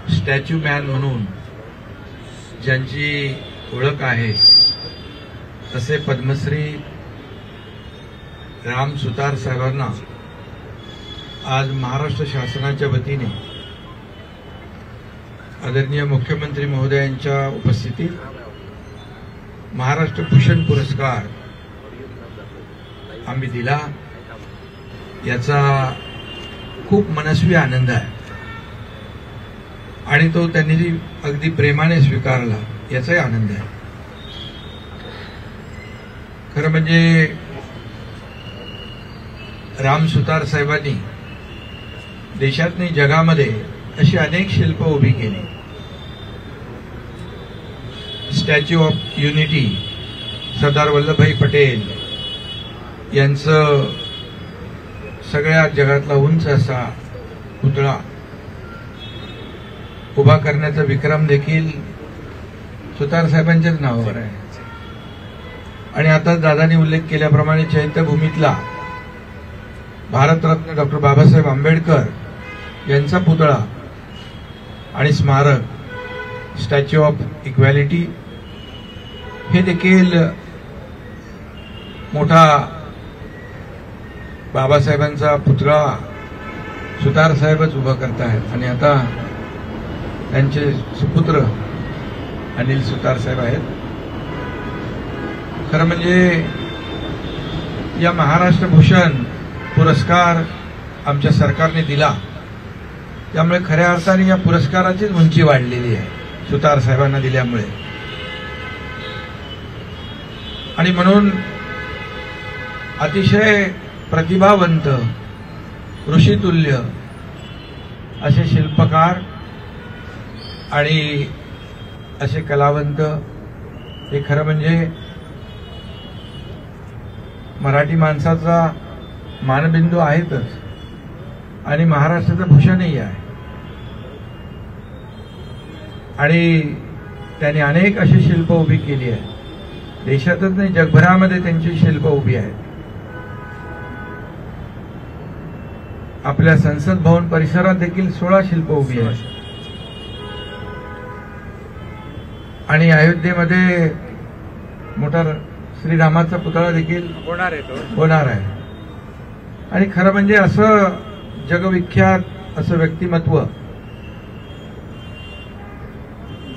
Statue man म्हणून ज्यांची ओळख आहे तसे पद्मश्री राम सुतार साहेबांना आज महाराष्ट्र शासनाच्या वतीने आदरणीय मुख्यमंत्री महोदयांच्या उपस्थितीत महाराष्ट्र भूषण पुरस्कार आम्ही दिला। याचा खूप मनस्वी आनंद आहे आणि तो त्यांनी अगदी प्रेमाने स्वीकारला याचाही आनंद आहे। खरं म्हणजे राम सुतार साहेबांनी देशात नाही जगामध्ये अशी अनेक शिल्प उभी केली। Statue of unity Sardar Vallabhbhai Patel यांचं सगळ्या जगातला उंच असा पुतळा उभा करण्याचा विक्रम देखील सुतार साहेबांच्याच नावावर आहे। आणि आता दादांनी उल्लेख केल्याप्रमाणे चैत्यभूमीतला भारतरत्न डॉक्टर बाबासाहेब आंबेडकर यांचा पुतळा आणि स्मारक स्टॅच्यू ऑफ इक्वॅलिटी हे देखील मोठा बाबासाहेबांचा पुतळा सुतार साहेबच उभा करतायत आणि आता त्यांचे सुपुत्र अनिल सुतार साहेब आहेत। खरं म्हणजे या महाराष्ट्र भूषण पुरस्कार आमच्या सरकारने दिला त्यामुळे खऱ्या अर्थाने या पुरस्काराचीच उंची वाढलेली आहे सुतार साहेबांना दिल्यामुळे। आणि म्हणून अतिशय प्रतिभावंत ऋषितुल्य असे शिल्पकार आणि असे कलावंत हे खरं म्हणजे मराठी माणसाचा मानबिंदू आहेतच आणि महाराष्ट्राचं भूषणही आहे। आणि त्यांनी अनेक अशी शिल्प उभी केली आहे, देशातच नाही जगभरामध्ये त्यांची शिल्प उभी आहेत। आपल्या संसद भवन परिसरात देखील 16 शिल्प उभी आहेत आणि अयोध्येमध्ये मोठा श्रीरामाचा पुतळा देखील होणार आहे। आणि खरं म्हणजे असं जगविख्यात असं व्यक्तिमत्व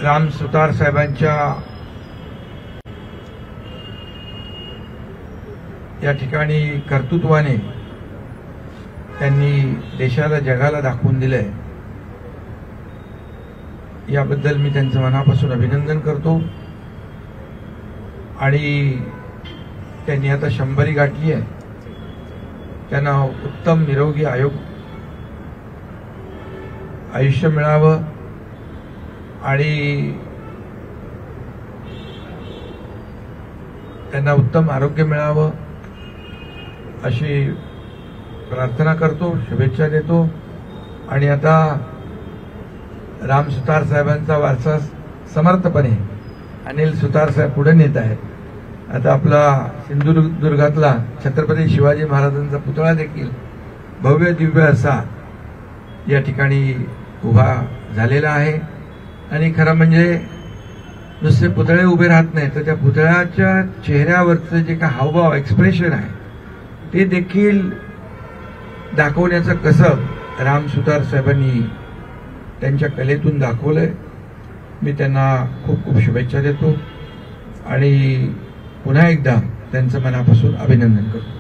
राम सुतार साहेबांच्या या ठिकाणी कर्तृत्वाने त्यांनी देशाला जगाला दाखवून दिलंय, याबद्दल मी त्यांचं मनापासून अभिनंदन करतो। आणि त्यांनी आता 100 गाठली आहे, त्यांना उत्तम निरोगी आयुष्य मिळावं आणि त्यांना उत्तम आरोग्य मिळावं अशी प्रार्थना करतो, शुभेच्छा देतो। आणि आता राम सुतार साहेबांचा वारसा समर्थपणे अनिल सुतार साहेब पुढे नेत आहेत। आता आपला सिंधुदुर्गातला छत्रपती शिवाजी महाराजांचा पुतळा देखील भव्य दिव्य असा या ठिकाणी उभा झालेला आहे। आणि खरं म्हणजे नुसते पुतळे उभे राहत नाही तर त्या पुतळ्याच्या चेहऱ्यावरचं जे काही हावभाव एक्सप्रेशन आहे ते देखील दाखवण्याचं कसब राम सुतार साहेबांनी त्यांच्या कलेतून दाखवलंय। मी त्यांना खूप खूप शुभेच्छा देतो आणि पुन्हा एकदा त्यांचं मनापासून अभिनंदन करतो।